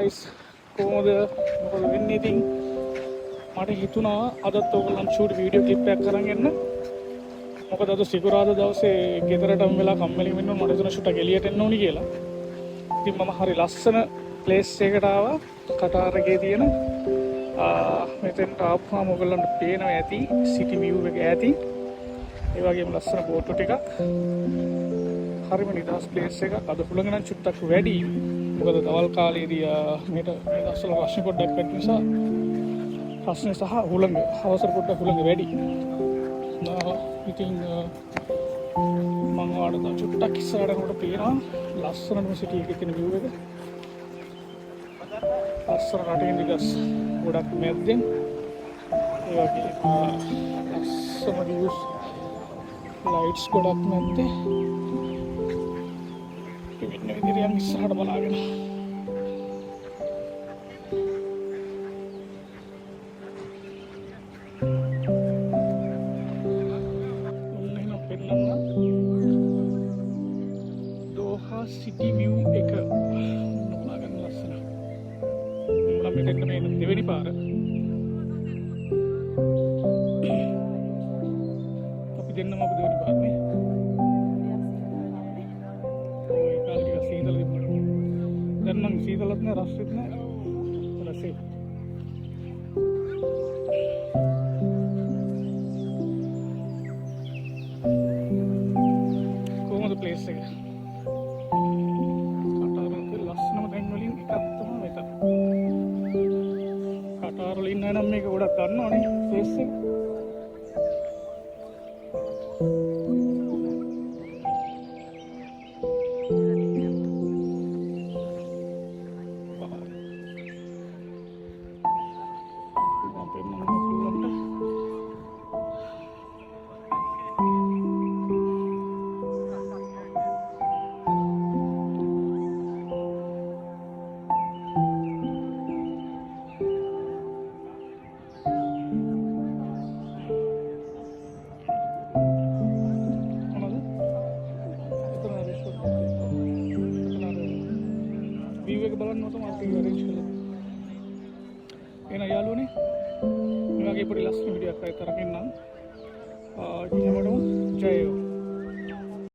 guys කොහොමද මොකද වෙන්නේ ඉතින් මට හිතුණා අදත් ඔයගොල්ලන් ෂූට් වීඩියෝ ක්ලිප් එකක් අරන් එන්න මොකද අද සිකුරාදා දවසේ ගෙදරටම වෙලා කම්මැලි වෙන්න මට හිතුණා ෂූට් එක එළියට එන්න ඕනි කියලා ඉතින් මම හරි ලස්සන ප්ලේස් එකකට ආවා කටාරගේ තියෙන මෙතෙන්ට ආපුවාම ඔයගොල්ලන්ට පේනවා ඇති සිටි view එක ඇති ඒ වගේම ලස්සන බෝට් ටිකක් හරිම නිදහස් ප්ලේස් එකක් අද හුළඟ නම් චුට්ටක් වැඩි මොකද දවල් කාලේදී මේට මේ දවස්වල රස්නේ පොඩ්ඩක් වැඩි නිසා රස්නේ සහ හුළඟ හවසට පොඩ්ඩක් හුළඟ වැඩි ඉතින් මම වඩා චුට්ටක් ඉස්සරහට කොට පේනවා ලස්සනම සිටි එකේ තියෙන view එක ලස්සන රටින් දිගස් ගොඩක් මැද්දෙන් ඒ වගේ ලස්සන views lights ගොඩක් මැද්දේ ඉන්න විදිහට යන් ඉස්සරහට බලාගෙන ඔන්න පෙන්නන්න දෝහා සිටි view එක බලාගන්න ලස්සන මම මෙතෙන්ට මේ දෙවෙනි පාර අපි දෙන්නම අපි දෙවෙනි පාරනේ දැන් නම් සීතලත් නෑ රස්නෙත් නෑ රසේ කොහොමද ප්ලේස් එක කටාරේ ලස්සනම තැන් වලින් එකක් තමයි මෙතන කටාර වල ඉන්න නම් මේක ගොඩක් ගන්නවනේ ප්ලේස් එක view එක බලන්න තමයි අපි arrange කළා. එන යාළුවනේ මේ වගේ පොඩි ලස්සන වීඩියෝ එකක් අරගෙන නම් ඉතින් හැමෝටම ජය වේවා.